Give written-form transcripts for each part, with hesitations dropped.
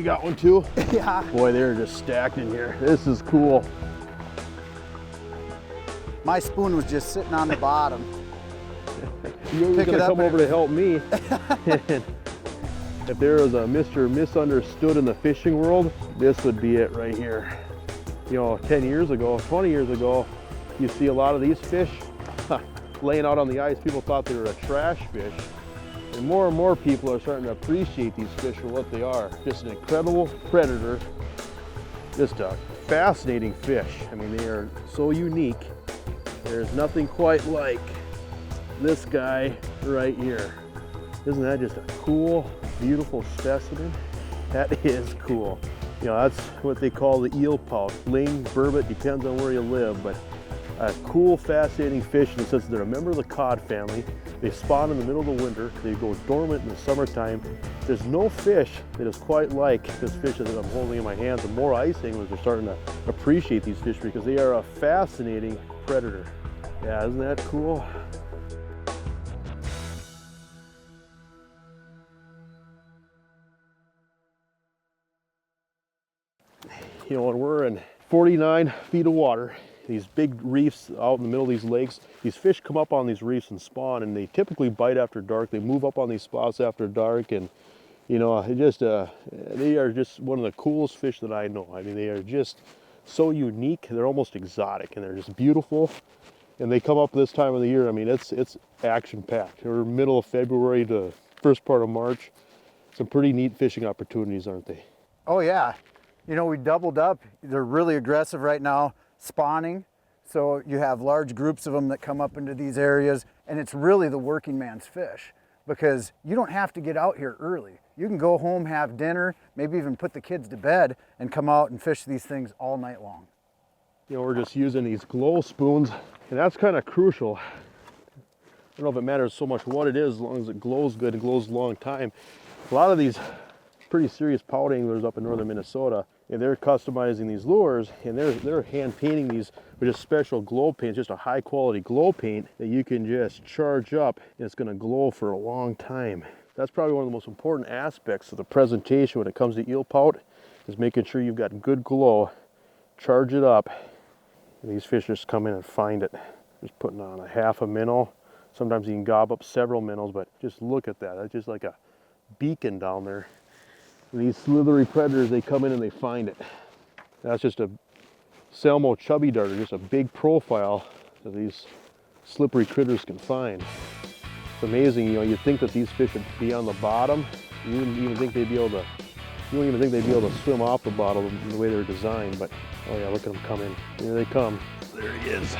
You got one too? Yeah. Boy, they're just stacked in here. This is cool. My spoon was just sitting on the bottom. You were gonna come over to help me. If there was a Mr. Misunderstood in the fishing world, this would be it right here. You know, 10 years ago, 20 years ago, you see a lot of these fish laying out on the ice. People thought they were a trash fish. And more people are starting to appreciate these fish for what they are. Just an incredible predator, just a fascinating fish. I mean, they are so unique. There's nothing quite like this guy right here. Isn't that just a cool, beautiful specimen? That is cool. You know, that's what they call the eelpout. Ling, burbot, depends on where you live, but a cool, fascinating fish in the sense that they're a member of the cod family. They spawn in the middle of the winter. They go dormant in the summertime. There's no fish that is quite like this fish that I'm holding in my hands. The more ice anglers are starting to appreciate these fish because they are a fascinating predator. Yeah, isn't that cool? You know, when we're in 49 feet of water, these big reefs out in the middle of these lakes, these fish come up on these reefs and spawn, and they typically bite after dark. They move up on these spots after dark, and you know, it just they are just one of the coolest fish that I know. I mean, they are just so unique. They're almost exotic, and they're just beautiful. And they come up this time of the year. I mean, it's action-packed. We're middle of February to first part of March. Some pretty neat fishing opportunities, aren't they? Oh yeah. You know, we doubled up. They're really aggressive right now, spawning. So you have large groups of them that come up into these areas, and it's really the working man's fish because you don't have to get out here early. You can go home, have dinner, maybe even put the kids to bed and come out and fish these things all night long. You know, we're just using these glow spoons, and that's kind of crucial. I don't know if it matters so much what it is, as long as it glows good and glows a long time. A lot of these pretty serious pout anglers up in northern Minnesota, and they're customizing these lures, and they're hand painting these with just special glow paint, just a high quality glow paint that you can just charge up and it's going to glow for a long time. That's probably one of the most important aspects of the presentation when it comes to eel pout, is making sure you've got good glow, charge it up, and these fish just come in and find it. Just putting on a half a minnow. Sometimes you can gob up several minnows, but just look at that. That's just like a beacon down there. These slithery predators, they come in and they find it. That's just a Salmo chubby darter, just a big profile that these slippery critters can find. It's amazing, you know, you'd think that these fish would be on the bottom. You wouldn't even think they'd be able to, you don't even think they'd be able to swim off the bottom the way they're designed, but oh yeah, look at them come in. Here they come. There he is.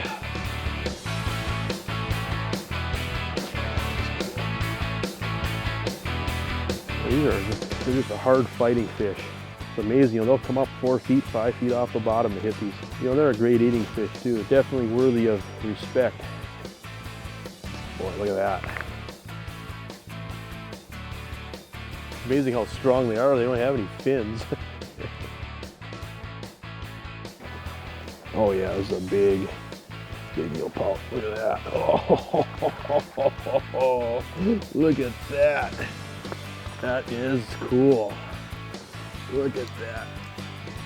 They're just a hard fighting fish. It's amazing, you know, they'll come up 4 feet, 5 feet off the bottom to hit these. You know, they're a great eating fish too. Definitely worthy of respect. Boy, look at that. Amazing how strong they are. They don't have any fins. Oh yeah, this is a big eelpout. Look at that. Oh, look at that. That is cool. Look at that.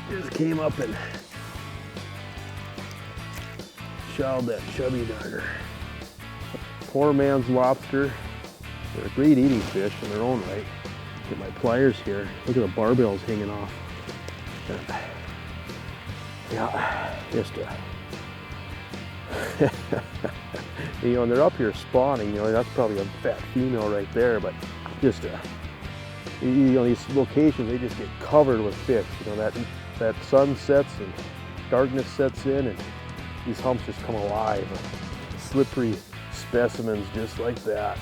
Just came up and shelled that chubby darter. Poor man's lobster. They're a great eating fish in their own right. Get my pliers here. Look at the barbells hanging off. Yeah, just you know, and they're up here spawning. You know, that's probably a fat female right there, but just you know, these locations, they just get covered with fish. You know, that sun sets and darkness sets in, and these humps just come alive. Slippery specimens just like that.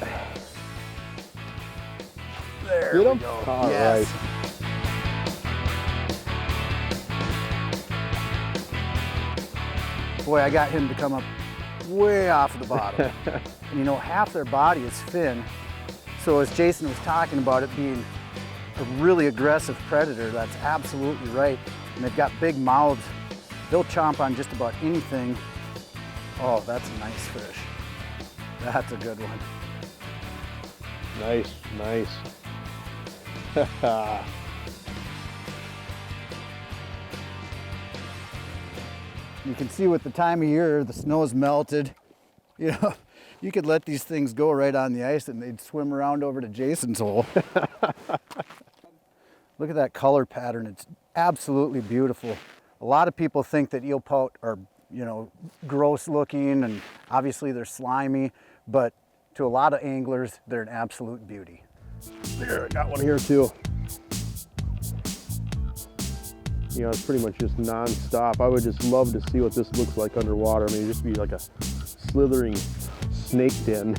There we go. All yes. Right. Boy, I got him to come up way off the bottom. And you know, half their body is fin. So as Jason was talking about it being a really aggressive predator, that's absolutely right. And they've got big mouths. They'll chomp on just about anything. Oh, that's a nice fish. That's a good one. Nice, nice. You can see with the time of year, the snow's melted. You know, you could let these things go right on the ice and they'd swim around over to Jason's hole. Look at that color pattern. It's absolutely beautiful. A lot of people think that eelpout are, you know, gross looking, and obviously they're slimy, but to a lot of anglers, they're an absolute beauty. There, I got one here too. You know, it's pretty much just non-stop. I would just love to see what this looks like underwater. I mean, it'd just be like a slithering snake den.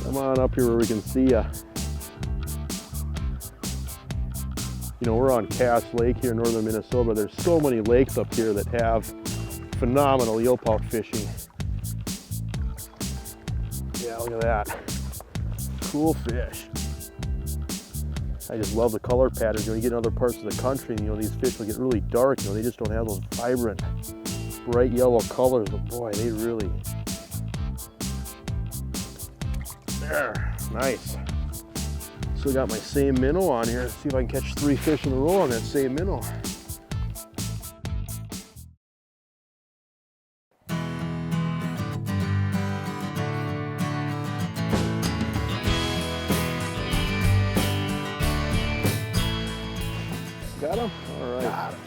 Come on up here where we can see ya. You know, we're on Cass Lake here in northern Minnesota. There's so many lakes up here that have phenomenal eelpout fishing. Yeah, look at that. Cool fish. I just love the color patterns. You know, you get in other parts of the country and, you know, these fish will get really dark. You know, they just don't have those vibrant, bright yellow colors. But boy, they really... There, nice. Still got my same minnow on here. Let's see if I can catch 3 fish in a row on that same minnow. Got him? All right. Got him.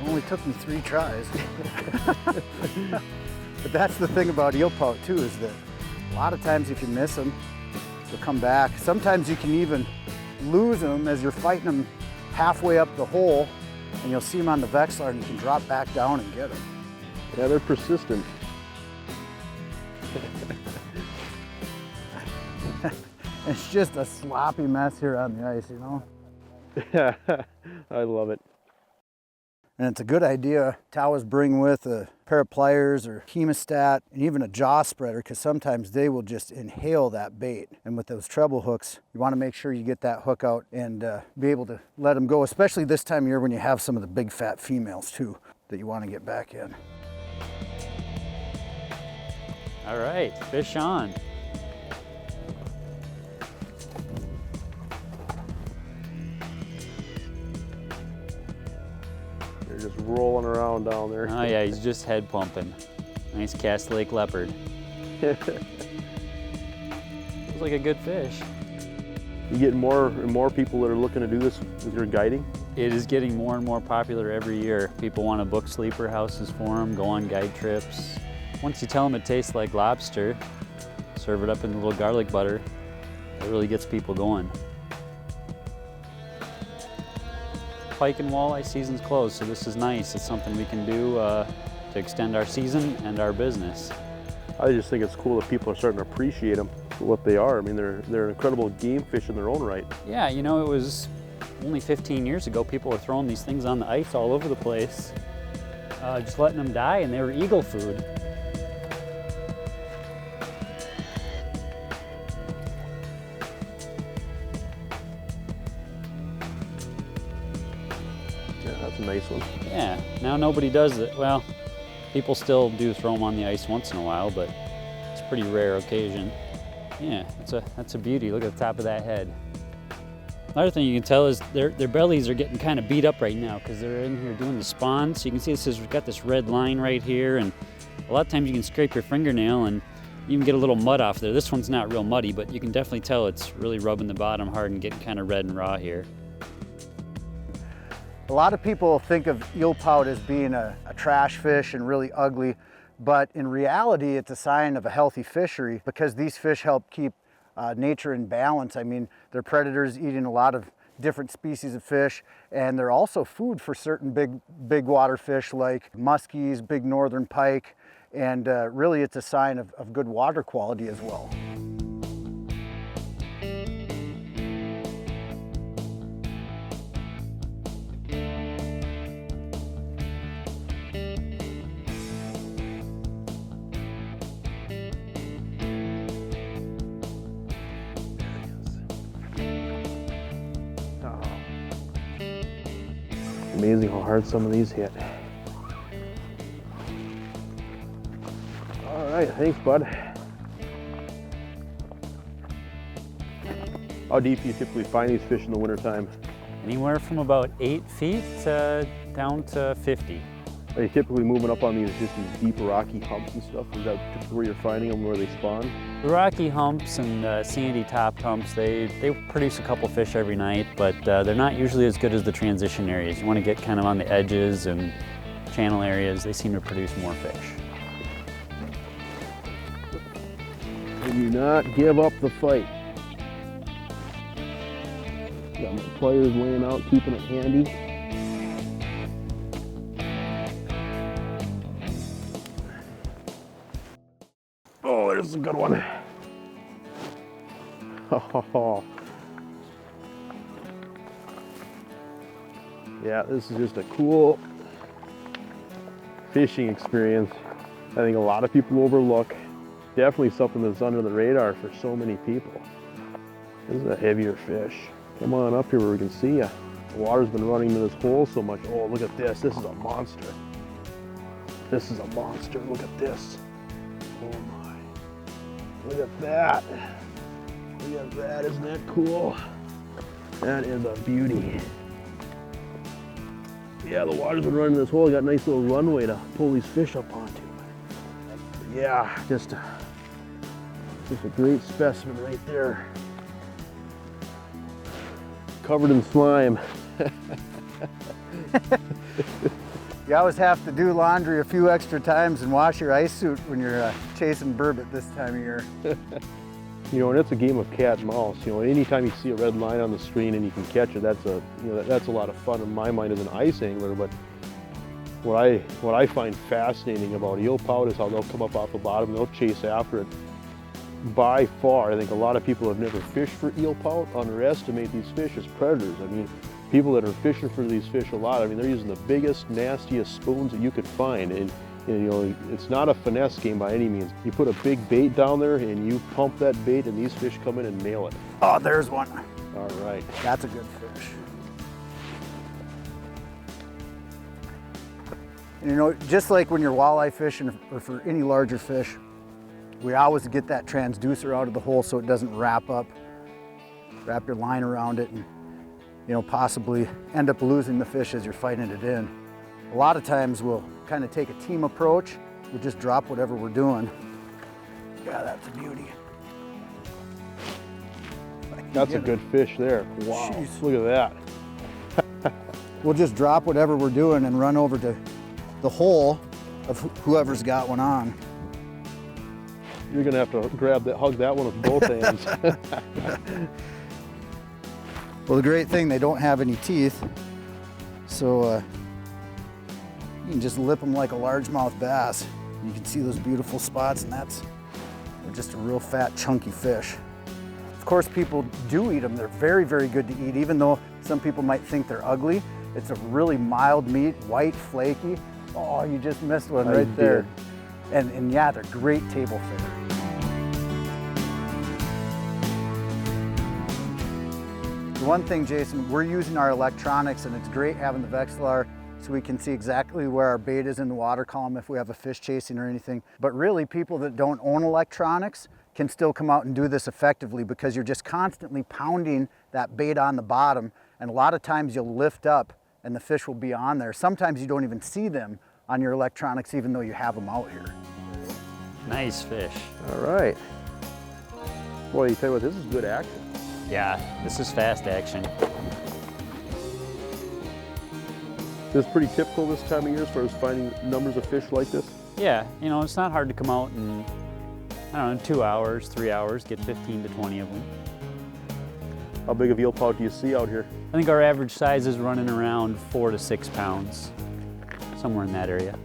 Only took me 3 tries. But that's the thing about eelpout too, is that a lot of times if you miss them, they'll come back. Sometimes you can even lose them as you're fighting them halfway up the hole, and you'll see them on the Vexlar and you can drop back down and get them. Yeah, they're persistent. It's just a sloppy mess here on the ice, you know? I love it. And it's a good idea to always bring with a pair of pliers or hemostat and even a jaw spreader, because sometimes they will just inhale that bait. And with those treble hooks, you want to make sure you get that hook out and be able to let them go, especially this time of year when you have some of the big fat females too that you want to get back in. All right, fish on. They're just rolling around down there. Oh yeah, he's just head pumping. Nice Cass Lake leopard. Looks like a good fish. You get more and more people that are looking to do this with your guiding? It is getting more and more popular every year. People want to book sleeper houses for them, go on guide trips. Once you tell them it tastes like lobster, serve it up in a little garlic butter, it really gets people going. Pike and walleye season's closed, so this is nice. It's something we can do to extend our season and our business. I just think it's cool that people are starting to appreciate them for what they are. I mean, they're incredible game fish in their own right. Yeah, you know, it was only 15 years ago, people were throwing these things on the ice all over the place, just letting them die, and they were eagle food. Yeah, that's a nice one. Yeah, now nobody does it. Well, people still do throw them on the ice once in a while, but it's a pretty rare occasion. Yeah, that's a beauty. Look at the top of that head. Another thing you can tell is their bellies are getting kind of beat up right now because they're in here doing the spawn. So you can see we've got this red line right here, and a lot of times you can scrape your fingernail and you can get a little mud off there. This one's not real muddy, but you can definitely tell it's really rubbing the bottom hard and getting kind of red and raw here. A lot of people think of eelpout as being a trash fish and really ugly, but in reality it's a sign of a healthy fishery because these fish help keep nature in balance. I mean, they're predators eating a lot of different species of fish, and they're also food for certain big water fish like muskies, big northern pike, and really it's a sign of good water quality as well. Amazing how hard some of these hit. All right, right, thanks, bud. How deep do you typically find these fish in the wintertime? Anywhere from about 8 feet down to 50. Are you typically moving up on these deep rocky humps and stuff? Is that typically where you're finding them, where they spawn? The rocky humps and sandy topped humps, they produce a couple fish every night, but they're not usually as good as the transition areas. You want to get kind of on the edges and channel areas. They seem to produce more fish. Do not give up the fight. Got my pliers laying out, keeping it handy. Oh, there's a good one. Oh. Yeah, this is just a cool fishing experience. I think a lot of people overlook. Definitely something that's under the radar for so many people. This is a heavier fish. Come on up here where we can see you. The water's been running into this hole so much. Oh, look at this. This is a monster. This is a monster. Look at this. Oh my. Look at that. Look at that. Isn't that cool? That is a beauty. Yeah, the water's been running in this hole. Got a nice little runway to pull these fish up onto. Yeah, just a great specimen right there. Covered in slime. You always have to do laundry a few extra times and wash your ice suit when you're chasing burbot this time of year. You know, and it's a game of cat and mouse. You know, anytime you see a red line on the screen and you can catch it, that's a lot of fun in my mind as an ice angler. But what I find fascinating about eelpout is how they'll come up off the bottom and they'll chase after it. By far, I think a lot of people have never fished for eelpout underestimate these fish as predators. I mean, people that are fishing for these fish a lot, I mean, they're using the biggest, nastiest spoons that you could find. And you know, it's not a finesse game by any means. You put a big bait down there and you pump that bait and these fish come in and nail it. Oh, there's one. All right. That's a good fish. And you know, just like when you're walleye fishing or for any larger fish, we always get that transducer out of the hole so it doesn't wrap your line around it and, you know, possibly end up losing the fish as you're fighting it in. A lot of times we'll kind of take a team approach. We'll just drop whatever we're doing. Yeah, that's a beauty. That's a good fish there. Wow, Jeez. Look at that. We'll just drop whatever we're doing and run over to the hole of whoever's got one on. You're gonna have to hug that one with both hands. Well, the great thing, they don't have any teeth, so you can just lip them like a largemouth bass. You can see those beautiful spots, and they're just a real fat, chunky fish. Of course, people do eat them. They're very, very good to eat, even though some people might think they're ugly. It's a really mild meat, white, flaky. Oh, you just missed one right there. And yeah, they're great table fare. The one thing, Jason, we're using our electronics, and it's great having the Vexilar so we can see exactly where our bait is in the water column if we have a fish chasing or anything. But really, people that don't own electronics can still come out and do this effectively because you're just constantly pounding that bait on the bottom, and a lot of times you'll lift up and the fish will be on there. Sometimes you don't even see them on your electronics even though you have them out here. Nice fish. All right. Boy, you tell you what, this is good action. Yeah, this is fast action. This is pretty typical this time of year as far as finding numbers of fish like this? Yeah, you know, it's not hard to come out in, I don't know, 2 hours, 3 hours, get 15 to 20 of them. How big of eelpout do you see out here? I think our average size is running around 4 to 6 pounds, somewhere in that area.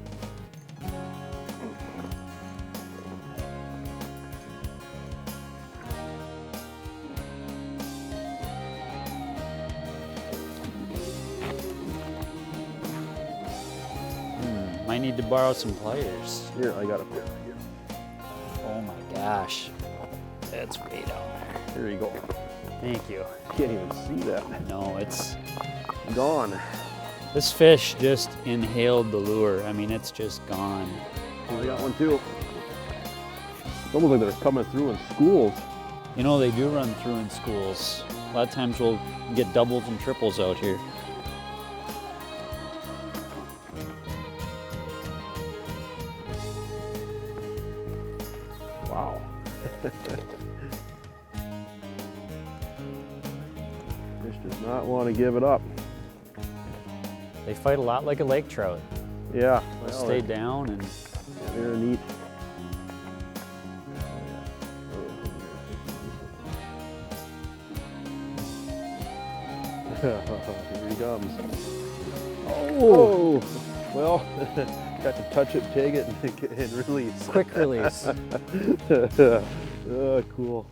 Might need to borrow some pliers. Here, I got a pair right here. Oh my gosh, that's way down there. Here you go. Thank you. Can't even see that. No, it's Gone. this fish just inhaled the lure. I mean, it's just gone. Oh, I got one too. It's almost like they're coming through in schools. You know, they do run through in schools. A lot of times we'll get doubles and triples out here. Wow. Fish does not want to give it up. They fight a lot like a lake trout. Yeah. They'll well, stay down and they're neat. Here he comes. Oh! Well, got to touch it, take it, and release. quick release. Oh, cool.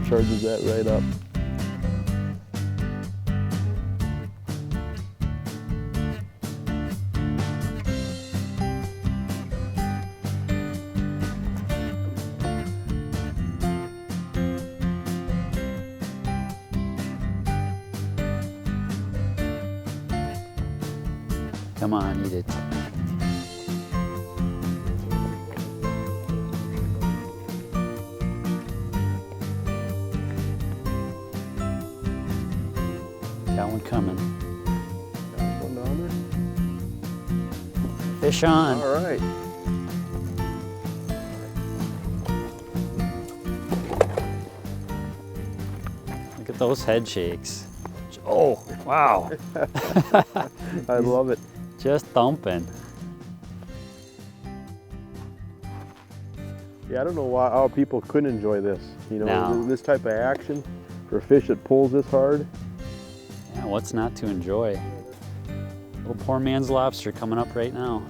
Charges that right up. Come on, eat it. Got one coming. Got one down Fish there. on. All right. Look at those head shakes. Oh, wow. I love it. Just thumping. Yeah, I don't know how people couldn't enjoy this. You know, No. this type of action for a fish that pulls this hard. Yeah, what's not to enjoy? Little poor man's lobster coming up right now.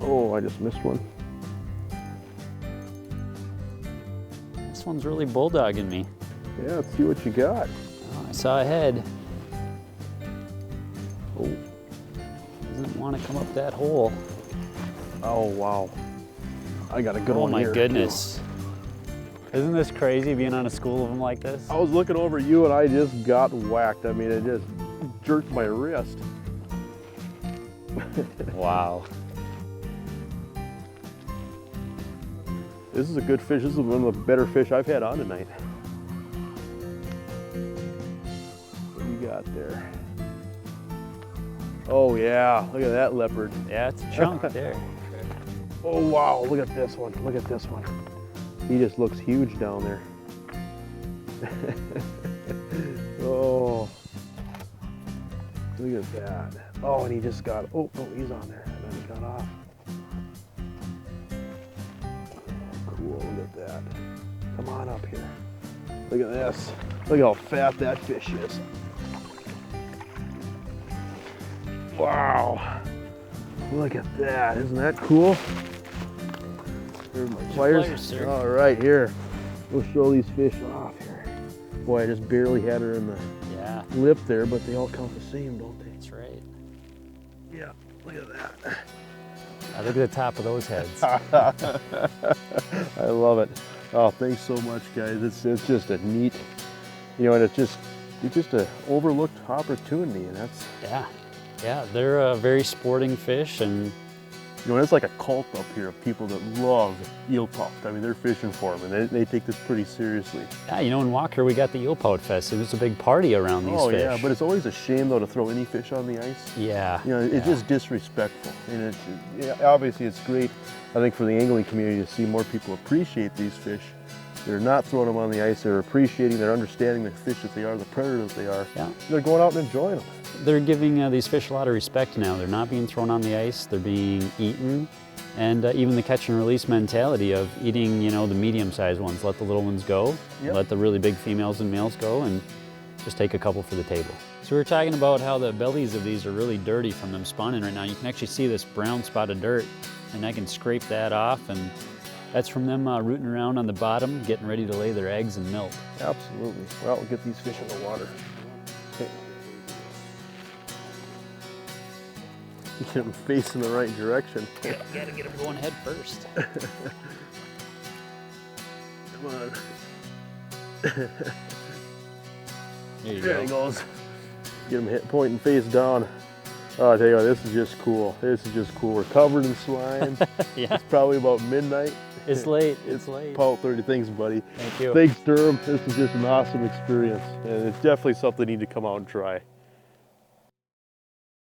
Oh, I just missed one. This one's really bulldogging me. Yeah, let's see what you got. Oh, I saw a head. Oh, Doesn't want to come up that hole. oh wow. I got a good Oh one my here, goodness. Isn't this crazy being on a school of them like this? too. I was looking over you and I just got whacked. I mean, it just jerked my wrist. Wow. This is a good fish. This is one of the better fish I've had on tonight. What do you got there? Oh yeah, look at that leopard. Yeah, it's a chunk there. Oh wow, look at this one. Look at this one. He just looks huge down there. Oh, look at that. Oh, and he just got, oh, he's on there. And then he got off. Cool, look at that. Come on up here. Look at this. Look how fat that fish is. Wow. Look at that. Isn't that cool? Here's my pliers. pliers, sir. All right, here. We'll show these fish off here. Boy, I just barely had her in the Yeah, lip there, but they all count the same, don't they? that's right. Yeah, look at that. Look at the top of those heads. I love it. Oh, thanks so much, guys. It's just a neat, you know, and it's just an overlooked opportunity, and that's, Yeah, they're a very sporting fish, and you know, it's like a cult up here of people that love eelpout. I mean, they're fishing for them, and they take this pretty seriously. yeah, you know, in Walker we got the Eelpout Fest. It was a big party around these fish. Yeah, but it's always a shame though to throw any fish on the ice. Yeah, You know, it's yeah. just disrespectful, and it's, yeah, obviously it's great, I think, for the angling community to see more people appreciate these fish. They're not throwing them on the ice, they're appreciating, they're understanding the fish that they are, the predator that they are. Yeah. They're going out and enjoying them. They're giving these fish a lot of respect now. They're not being thrown on the ice, they're being eaten. And even the catch and release mentality of eating, you know, the medium-sized ones. Let the little ones go, Yep. let the really big females and males go, and just take a couple for the table. So we were talking about how the bellies of these are really dirty from them spawning right now. You can actually see this brown spot of dirt, and I can scrape that off, and that's from them rooting around on the bottom, getting ready to lay their eggs and milk. Absolutely. Well, we'll get these fish in the water. Okay. Get them facing the right direction. You gotta get them going head first. Come on. There you There go. he goes. Get him hit pointing face down. Oh, I tell you what, this is just cool. This is just cool. We're covered in slime. Yeah, It's probably about midnight. it's late. It's late. Pout 30. Thanks, buddy. Thank you. Thanks, Durham. This is just an awesome experience, and it's definitely something you need to come out and try.